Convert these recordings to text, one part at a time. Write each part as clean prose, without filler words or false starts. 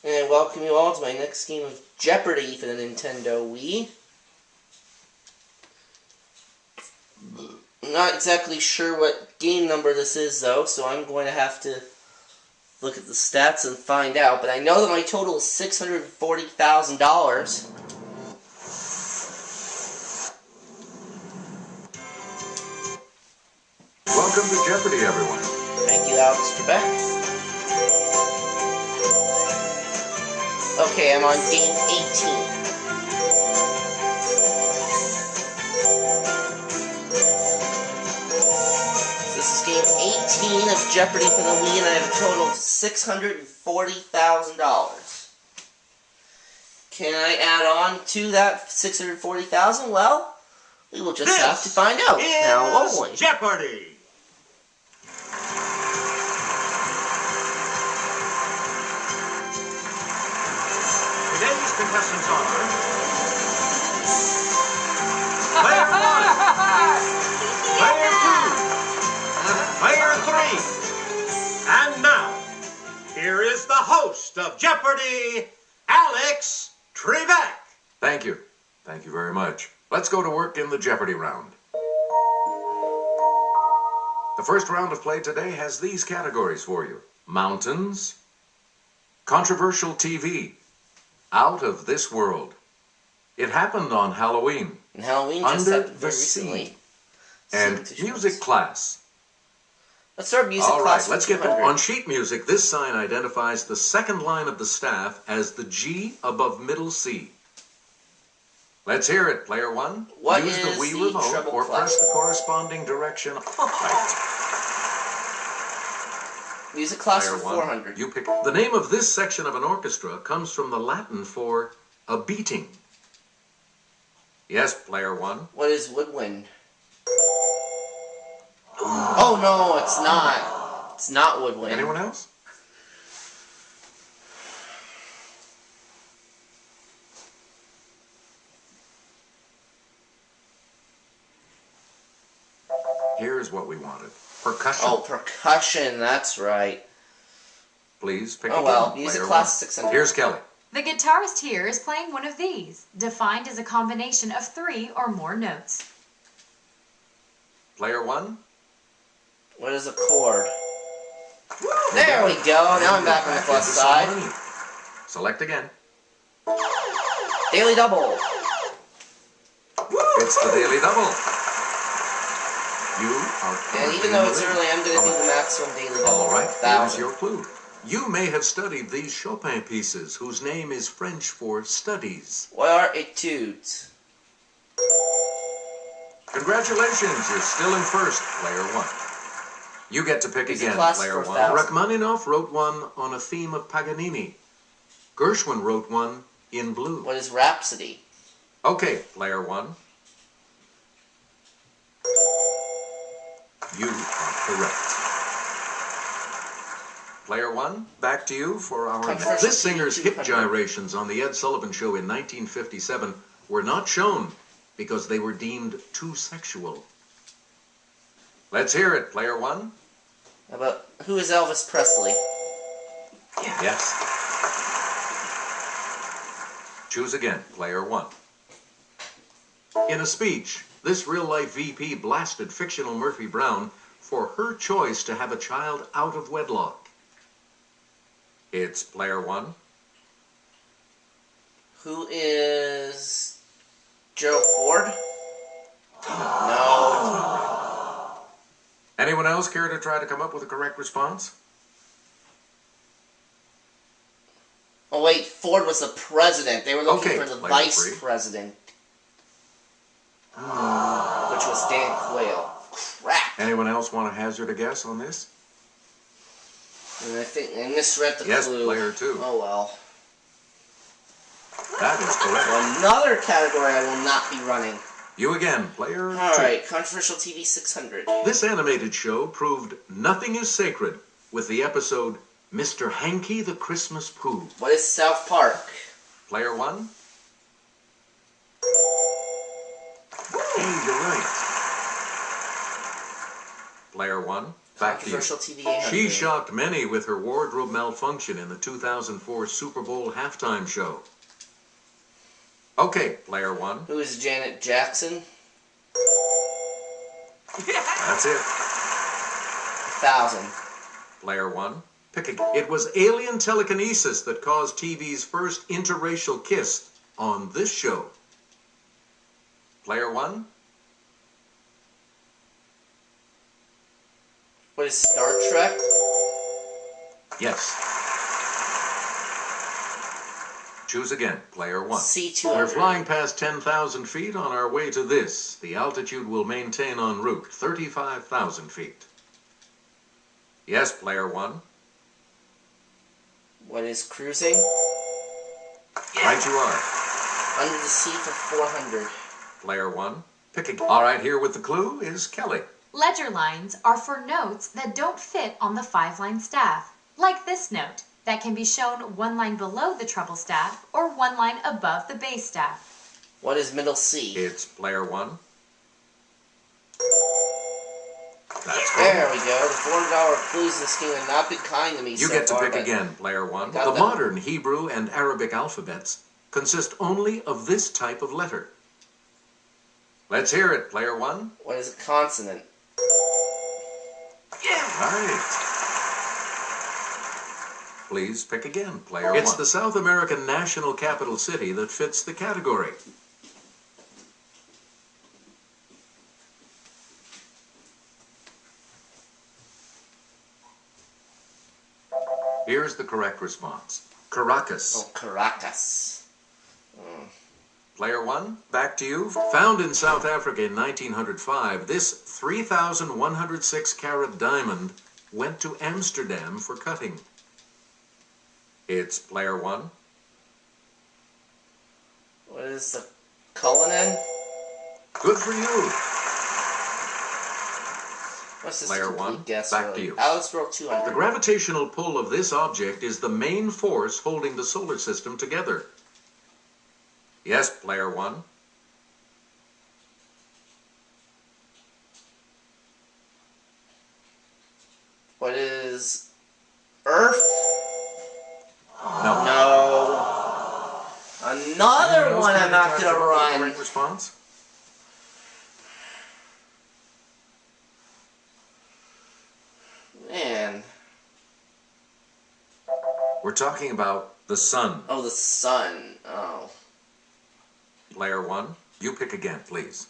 And welcome you all to my next game of Jeopardy for the Nintendo Wii. I'm not exactly sure what game number this is though, so I'm going to have to look at the stats and find out. But I know that my total is $640,000. Welcome to Jeopardy, everyone. Thank you, Alex Trebek. Okay, I'm on game 18. This is game 18 of Jeopardy for the Wii, and I have a total of $640,000. Can I add on to that $640,000? Well, we will just have to find out. Now, won't we? Jeopardy! Today's contestants are Player 1, Player 2, Player 3, and now, here is the host of Jeopardy, Alex Trebek. Thank you. Thank you very much. Let's go to work in the Jeopardy round. The first round of play today has these categories for you: mountains, controversial TV, out of this world. It happened on Halloween. And Halloween just Under happened very the recently. Sea. And music class. Let's start music All class. right, let's get 200. on sheet music. This sign identifies the second line of the staff as the G above middle C. Let's hear it, Player 1. What Use the is Wii the remote treble or clef? press the corresponding direction. Right. Music class Player for 1, 400. you pick. The name of this section of an orchestra comes from the Latin for a beating. Yes, Player 1. What is woodwind? Oh no, it's not. It's not woodwind. Anyone else? Here's what we wanted. Percussion. Oh, percussion. That's right. Please pick Oh again, well, music Player class 1. 600. Here's Kelly. The guitarist here is playing one of these, defined as a combination of 3 or more notes. Player 1. What is a chord? There we go. Now I'm back on the plus side. Select again. Daily double. It's the Daily Double. You are. And even though it's early, I'm going to do the maximum daily double. All right, here's 1,000. your clue. You may have studied these Chopin pieces, whose name is French for studies. What are etudes? Congratulations, you're still in first, Player 1. You get to pick Music again, class Player 1. 4,000. Rachmaninoff wrote one on a theme of Paganini. Gershwin wrote one in blue. What is rhapsody? Okay, Player 1. You are correct. Player 1, back to you for our next. This singer's hip gyrations on the Ed Sullivan Show in 1957 were not shown because they were deemed too sexual. Let's hear it, Player 1. How about who is Elvis Presley? Yes. Choose again, Player 1. In a speech, this real-life VP blasted fictional Murphy Brown for her choice to have a child out of wedlock. It's Player 1. Who is Gerald Ford? No. Anyone else care to try to come up with a correct response? Oh wait, Ford was the president. They were looking Okay, for the Player vice 3. president. Which was Dan Quayle. Crap. Anyone else want to hazard a guess on this? And I think I misread the Yes, clue. Player 2. Oh well. That is correct. So another category I will not be running. You again, Player 2. Alright, controversial TV 600. This animated show proved nothing is sacred with the episode Mr. Hanky the Christmas Pooh. What is South Park? Player 1. Hey, you're right. Player 1. Back to you. Controversial TV 800. She shocked many with her wardrobe malfunction in the 2004 Super Bowl halftime show. Okay, player one. Who is Janet Jackson? That's it. 1,000. Player one. Pick a... It was alien telekinesis that caused TV's first interracial kiss on this show. Player one. What is Star Trek? Yes. Choose again, player one. C200. We're flying past 10,000 feet on our way to this. The altitude we'll maintain en route, 35,000 feet. Yes, player one. What is cruising? Right you are. Under the sea for 400. Player one. Pick a... All right, here with the clue is Kelly. Ledger lines are for notes that don't fit on the 5-line staff, like this note that can be shown one line below the treble staff or one line above the bass staff. What is middle C? It's player one. That's There we go. The $400 clues this game have not been kind to me You so get to far, pick but again, player one. Got The them. modern Hebrew and Arabic alphabets consist only of this type of letter. Let's hear it, player one. What is a consonant? Right. Please pick again, player one. It's the South American national capital city that fits the category. Here's the correct response. Caracas. Oh, Caracas. Player one, back to you. Found in South Africa in 1905, this 3,106 carat diamond went to Amsterdam for cutting. It's player one. What is the Cullinan? Good for you. What's this Player complete one, guess, back really? to you. Alex rolled 200. The gravitational pull of this object is the main force holding the solar system together. Yes, player one. What is Earth? No. No. Another one I'm not going to run. Correct response? Man. We're talking about the sun. Oh, the sun. Oh. Player one, you pick again, please.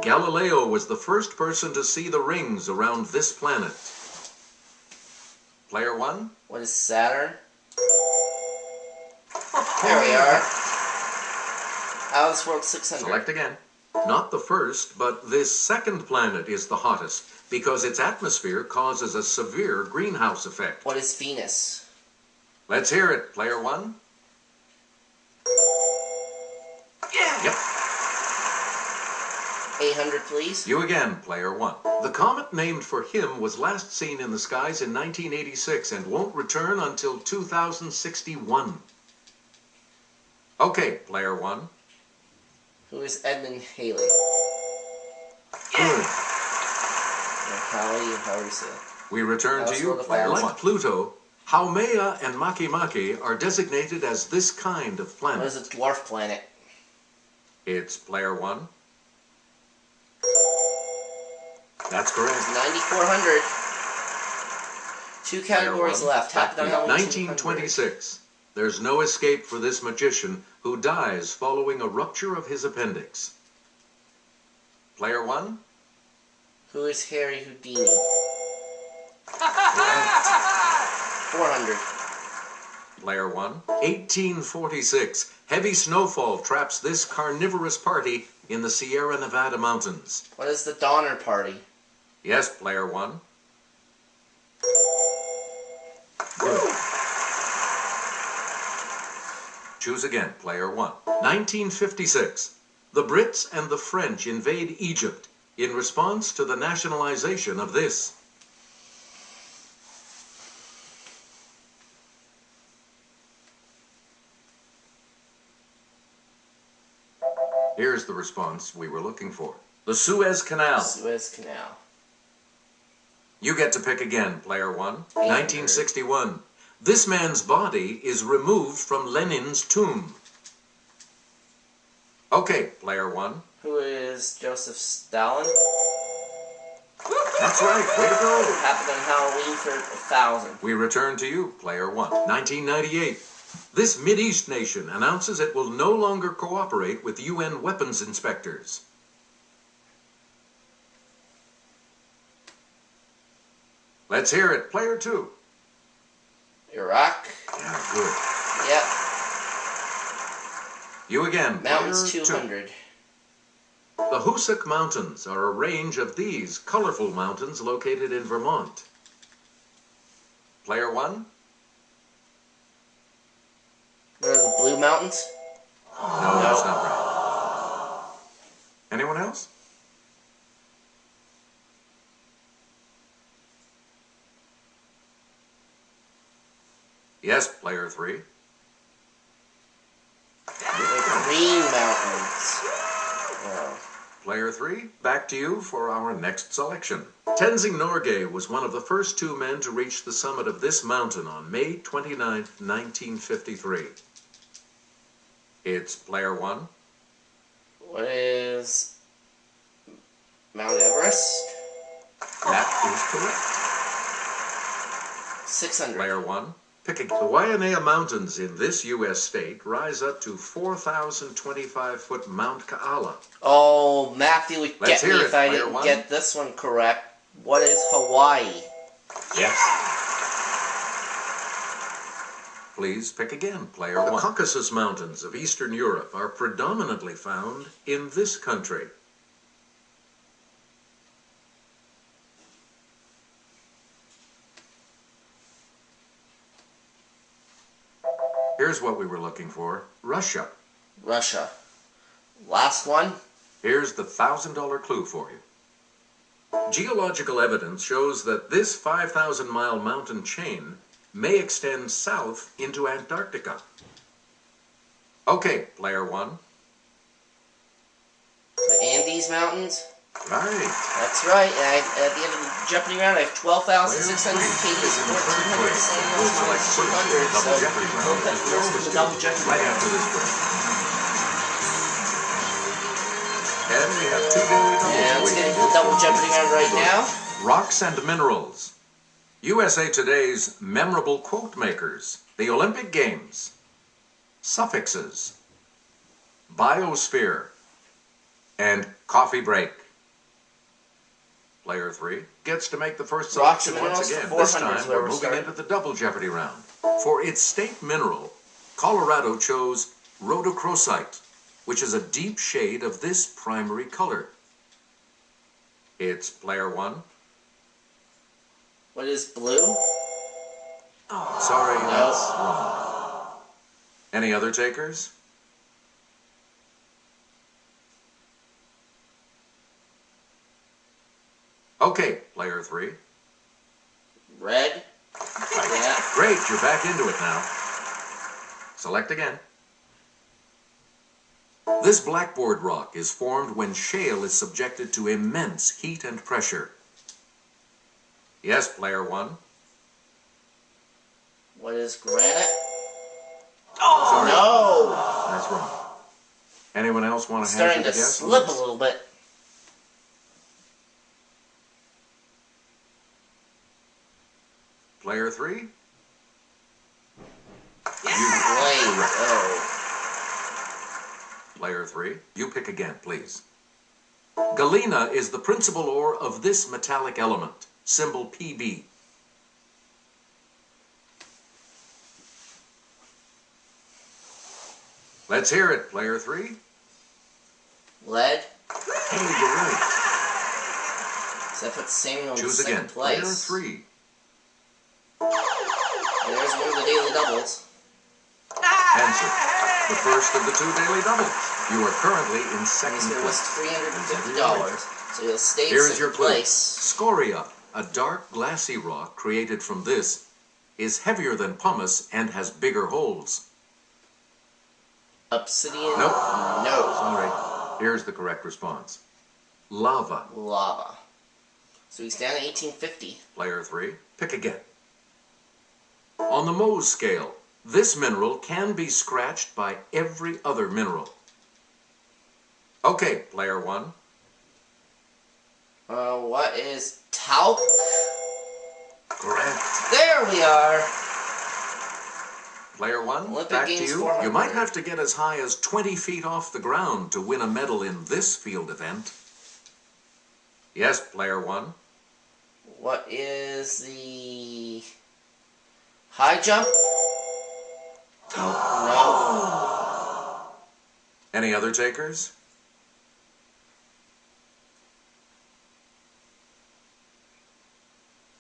Galileo was the first person to see the rings around this planet. Player one? What is Saturn? There we are. Alice World 600. Select again. Not the first, but this second planet is the hottest because its atmosphere causes a severe greenhouse effect. What is Venus? Let's hear it, player one. Yep. 800, please. You again, player one. The comet named for him was last seen in the skies in 1986 and won't return until 2061. Okay, player one. Who is Edmund Halley? Good. How do you say it? We return Alice to you, rolled a player 1,000. one. Like Pluto, Haumea and Makemake are designated as this kind of What planet. is a dwarf planet? It's player one. That's correct. 9,400. Two categories one. left. Half Back done to on 1926. There's no escape for this magician who dies following a rupture of his appendix. Player one. Who is Harry Houdini? Correct. 400. Player one. 1846. Heavy snowfall traps this carnivorous party in the Sierra Nevada mountains. What is the Donner Party? Yes, player one. Good. Choose again, player one. 1956. The Brits and the French invade Egypt in response to the nationalization of this. Here's the response we were looking for. The Suez Canal. Suez Canal. You get to pick again, player 1. 800. 1961. This man's body is removed from Lenin's tomb. Okay, player 1. Who is Joseph Stalin? That's right, way to go. Happened on Halloween for 1,000. We return to you, player 1. 1998. This Mideast nation announces it will no longer cooperate with UN weapons inspectors. Let's hear it, player 2. Iraq? Yeah, good. Yep. You again, Mountains player 200. 2. The Hoosick Mountains are a range of these colorful mountains located in Vermont. Player 1? What are the Blue Mountains? No, that's not right. Anyone else? Yes, player 3. The Green Mountains. Oh. Player 3, back to you for our next selection. Tenzing Norgay was one of the first two men to reach the summit of this mountain on May 29, 1953. It's player 1. What is Mount Everest? That is correct. 600. Player 1. Picking the Wayanea Mountains in this U.S. state rise up to 4,025-foot Mount Kaala. Oh, Matthew would Let's get me hear if it, I player didn't 1. get this one correct. What is Hawaii? Yes. Please pick again, player 1. The Caucasus Mountains of Eastern Europe are predominantly found in this country. Here's what we were looking for. Russia. Russia. Last one. Here's the $1,000 clue for you. Geological evidence shows that this 5,000-mile mountain chain may extend south into Antarctica. Okay, player 1. The Andes Mountains. Right. That's right. And at the end of the Jeopardy round, I have 12,600 Katie's, 1,400 Samuel's, minus 200. So we'll put first in the double Jeopardy Right round. after this break. And we have two daily doubles. Yeah, let's get waiting into the double for Jeopardy round right you. now. Rocks and minerals. USA Today's memorable quote makers. The Olympic Games. Suffixes. Biosphere. And coffee break. Player 3 gets to make the first Rocks selection and once minerals again. for This 400 is time where we're we're moving starting. into the double Jeopardy round. For its state mineral, Colorado chose rhodochrosite, which is a deep shade of this primary color. It's player 1. What is blue? Sorry, that's wrong. Any other takers? Okay, player 3. Red. Yeah. Great, you're back into it now. Select again. This blackboard rock is formed when shale is subjected to immense heat and pressure. Yes, player 1. What is granite? Sorry, No. that's wrong. Anyone else want It's to starting hazard to a guess? on slip a this? little bit. Player 3? Wait. Oh. Player 3, you pick again, please. Galena is the principal ore of this metallic element, symbol PB. Let's hear it, player 3. Lead. Hey, you're right. So that puts Samuel in Choose second again, place. player 3. And there's one of the daily doubles. Answer. The first of the two daily doubles. You are currently in second He's going to place. risk $350. So he'll stay in Here is second your clue. place. Scoria, a dark glassy rock created from this, is heavier than pumice and has bigger holes. Obsidian? Nope. No. Sorry. Here's the correct response. Lava. Lava. So he's down to 1850. Player 3, pick again. On the Mohs scale, this mineral can be scratched by every other mineral. Okay, player 1. What is talc? Correct. There we are. Player 1, Olympic back to Games you. 400. You might have to get as high as 20 feet off the ground to win a medal in this field event. Yes, player 1. What is the high jump? No. Any other takers?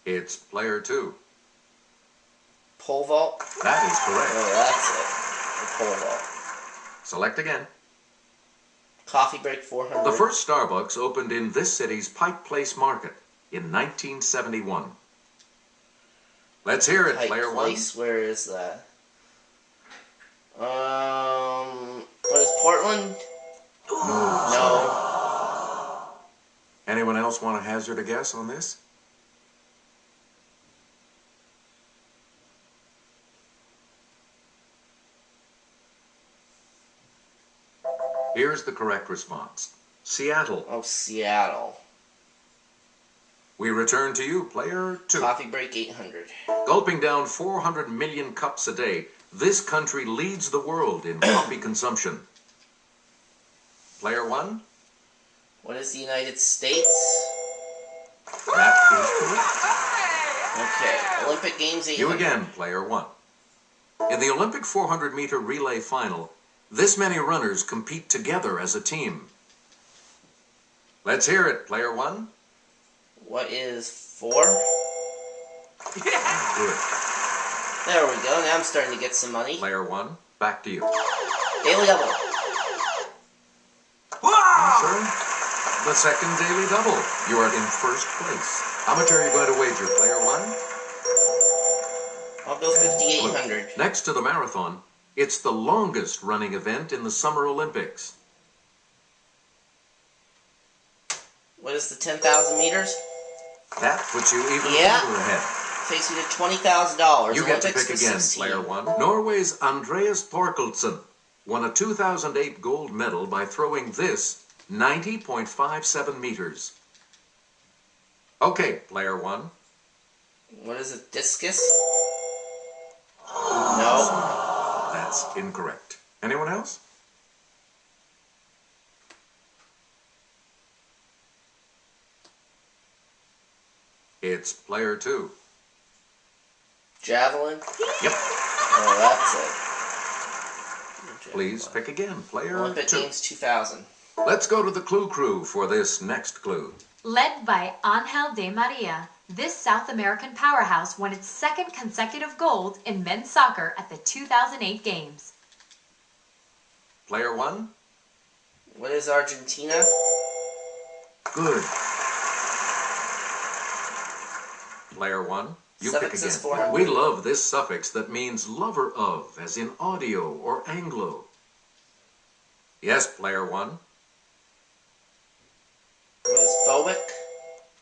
It's player 2. Pole vault? That is correct. Oh, that's it. The pole vault. Select again. Coffee break 400. The first Starbucks opened in this city's Pike Place Market in 1971. Let's hear it, Pike player 1. Place, where is that? What is Portland? No. Anyone else want to hazard a guess on this? Here's the correct response. Seattle. Oh, Seattle. We return to you, player 2. Coffee break 800. Gulping down 400 million cups a day, this country leads the world in coffee consumption. Player 1. What is the United States? That is correct. Okay. Olympic Games 800. You again, player 1. In the Olympic 400-meter relay final, this many runners compete together as a team. Let's hear it, player 1. What is 4? Good. There we go. Now I'm starting to get some money. Player 1, back to you. Daily double. Sir, the second daily double. You are in first place. How much are you going to wager, player 1? I'll go 5,800. Next to the marathon, it's the longest running event in the Summer Olympics. What is the 10,000 meters? That puts you even Yeah. further ahead. Takes me to $20,000. You get to Olympics pick for again, 16. player 1. Norway's Andreas Thorkildsen won a 2008 gold medal by throwing this 90.57 meters. Okay, player 1. What is it? Discus? No. That's incorrect. Anyone else? It's player 2. Javelin? Yep. Oh, that's it. Please pick again, player Olympic 2. Games 2000. Let's go to the clue crew for this next clue. Led by Angel de Maria, this South American powerhouse won its second consecutive gold in men's soccer at the 2008 Games. Player 1. What is Argentina? Good. Player 1. You pick Suffix is again. 400. We love this suffix that means lover of, as in audio or Anglo. Yes, player 1. What is phobic?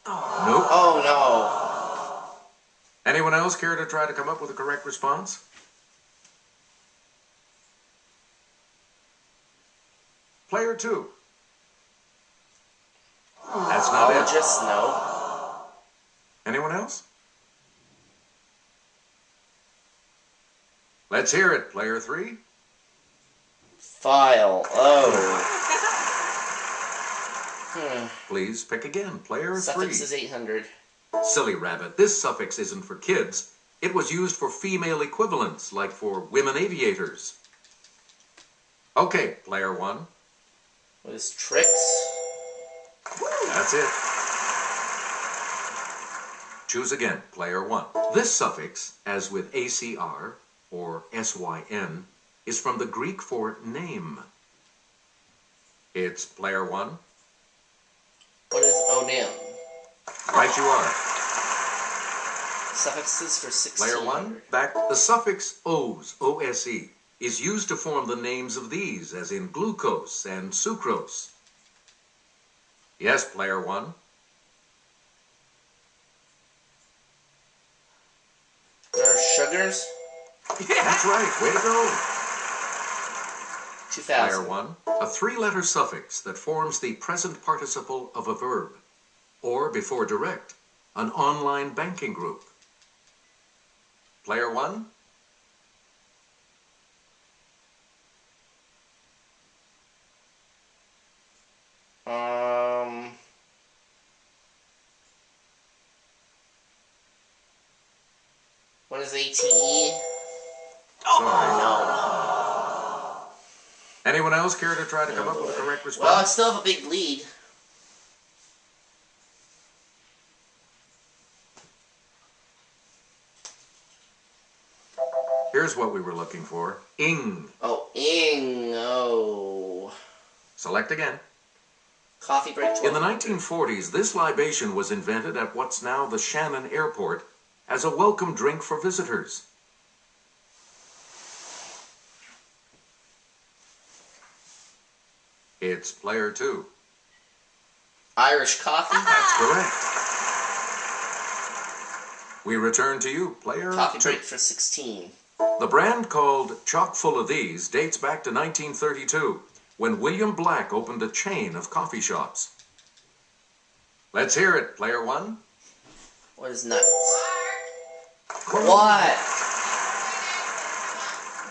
Nope. Oh, Anyone else care to try to come up with a correct response? Player 2. That's no. not it. Just no. Anyone else? Let's hear it, player 3. File. Oh. Please pick again, player 3. Suffix is 800. Silly rabbit, this suffix isn't for kids. It was used for female equivalents, like for women aviators. Okay, player 1. What is tricks? That's it. Choose again, player 1. This suffix, as with ACR or SYN, is from the Greek for name. It's player 1. What is onym? Right you are. Suffixes for 1600. Player 1, back. The suffix OSE, O-S-E, is used to form the names of these, as in glucose and sucrose. Yes, player 1. Sugars. That's right. Way to go. 2000. Player 1. A three-letter suffix that forms the present participle of a verb. Or, before direct, an online banking group. Player 1. What is ATE? Sorry. No. Anyone else care to try to come up with a correct response? Well, I still have a big lead. Here's what we were looking for. Ing. Oh, ing. Oh. Select again. Coffee break 12. In the 1940s, this libation was invented at what's now the Shannon Airport as a welcome drink for visitors. It's player 2. Irish coffee. That's correct. We return to you, player Coffee 2. break for 16. The brand called Chock Full of These dates back to 1932, when William Black opened a chain of coffee shops. Let's hear it, player 1. What is nuts? What?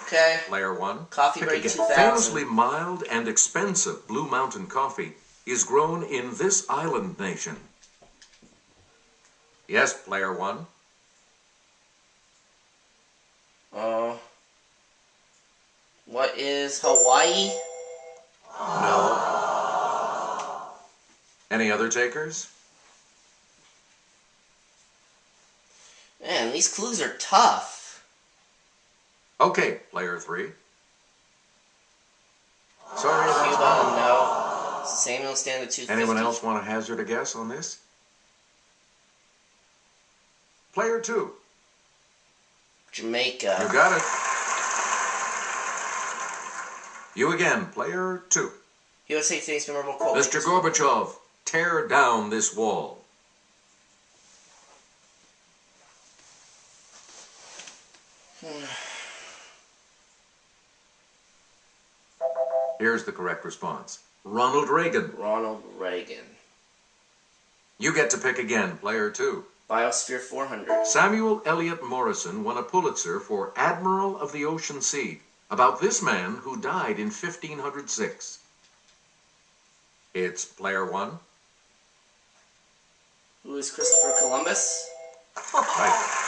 Okay. Player 1. Coffee Pick break again. 2000. Famously mild and expensive Blue Mountain coffee is grown in this island nation. Yes, player 1. What is Hawaii? No. Any other takers? Man, these clues are tough. Okay, player 3. Sorry, that's Cuba, wrong. no. Samuel Stand at 250. Anyone else want to hazard a guess on this? Player 2. Jamaica. You got it. You again, player 2. USA Today's memorable quote. Mr. Gorbachev, tear down this wall. Here's the correct response. Ronald Reagan. Ronald Reagan. You get to pick again, player 2. Biosphere 400. Samuel Eliot Morison won a Pulitzer for Admiral of the Ocean Sea, about this man who died in 1506. It's player 1. Who is Christopher Columbus? Right.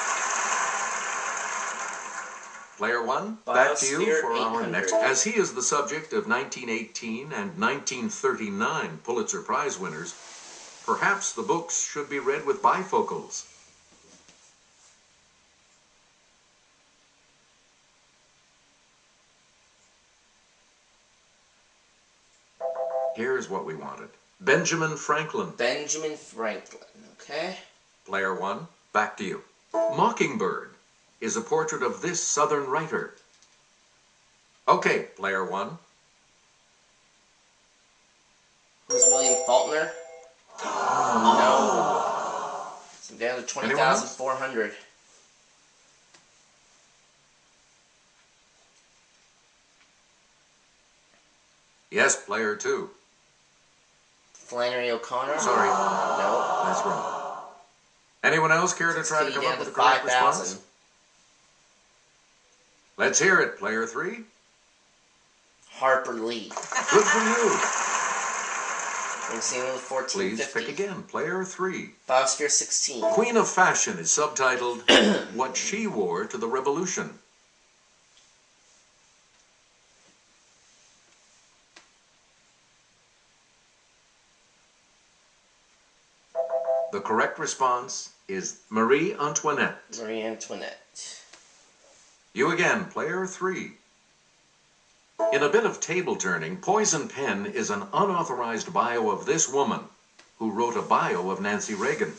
Player 1, back to you Biosphere for our 800. next. As he is the subject of 1918 and 1939 Pulitzer Prize winners, perhaps the books should be read with bifocals. Here's what we wanted. Benjamin Franklin. Benjamin Franklin. Okay. Player 1, back to you. Mockingbird is a portrait of this Southern writer. Okay, player 1. Who's William Faulkner? No. So I'm down to 20,400. Yes, player 2. Flannery O'Connor? Sorry. No. That's wrong. Anyone else care to try to come up with a correct 5,000. response? Let's hear it, player 3. Harper Lee. Good for you. I'm seeing with Please 1450. pick again, player 3. Biosphere 16. Queen of Fashion is subtitled What She Wore to the Revolution. The correct response is Marie Antoinette. Marie Antoinette. You again, player 3. In a bit of table turning, Poison Pen is an unauthorized bio of this woman who wrote a bio of Nancy Reagan.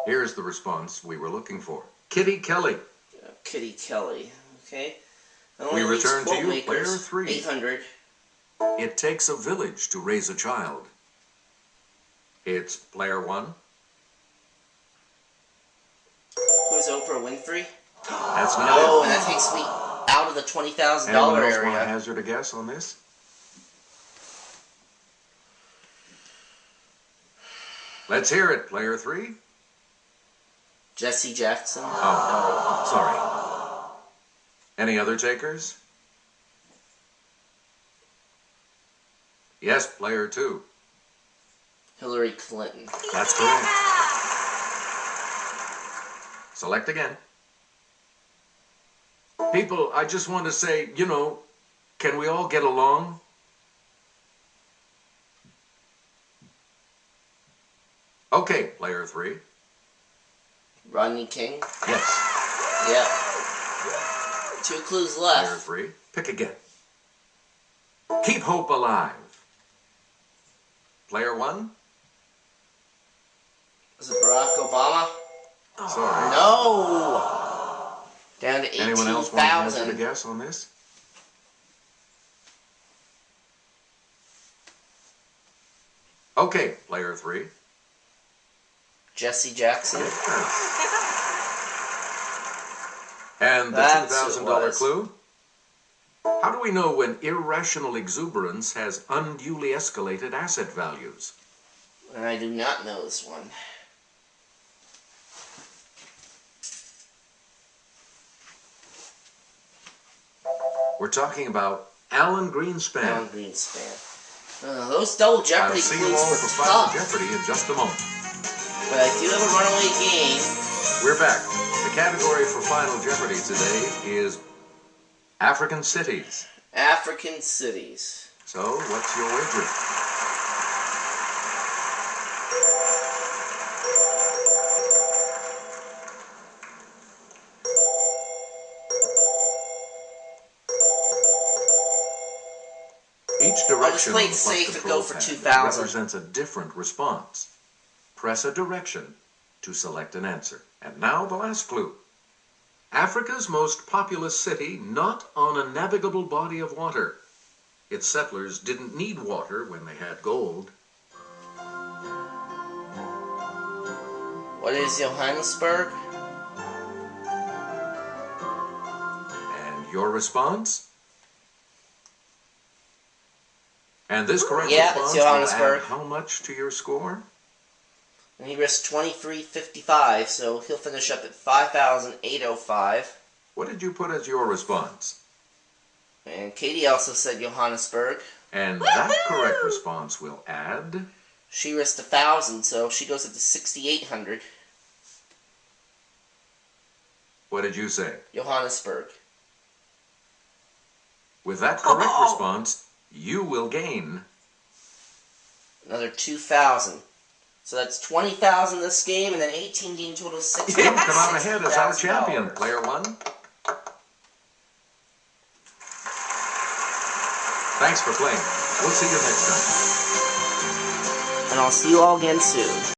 Here's the response we were looking for. Kitty Kelly. Kitty Kelly. Okay. We return to you, Quote makers, player 3. 800. It takes a village to raise a child. It's player 1. Who's Oprah Winfrey? That's not No, it. and that takes me out of the $20,000 Anyone else want to area. hazard a guess on this? Let's hear it, player 3. Jesse Jackson? Oh, sorry. Any other takers? Yes, player 2. Hillary Clinton. That's correct. Select again. People, I just want to say, can we all get along? Okay, player 3. Rodney King? Yes, Yep. 2 clues player left. 3. Pick again. Keep hope alive. Player 1? Is it Barack Obama? Sorry. No! Down to Anyone else want to hazard a 18,000. guess on this? Okay, player 3. Jesse Jackson? And the That's who it $2,000 was. clue? How do we know when irrational exuberance has unduly escalated asset values? I do not know this one. We're talking about Alan Greenspan. Alan Greenspan. Those double I'll Jeopardy see you clues all were for Final tough. Jeopardy in just a moment. But I do have a runaway game. We're back. The category for Final Jeopardy today is African cities. African cities. So, what's your wager? Each direction play on it the safe plus and control go for pad 2,000. represents a different response. Press a direction to select an answer. And now the last clue. Africa's most populous city not on a navigable body of water. Its settlers didn't need water when they had gold. What is Johannesburg? And your response? And this correct Yeah, it's response will Johannesburg. add how much to your score? And he risked 23.55, so he'll finish up at 5,805. What did you put as your response? And Katie also said Johannesburg. And that correct response will add... She risked 1,000, so she goes up to 6,800. What did you say? Johannesburg. With that correct response, you will gain... Another 2,000. So that's 20,000 this game, and then 18 game total of 6,000. You come out ahead as our champion, player 1. Thanks for playing. We'll see you next time. And I'll see you all again soon.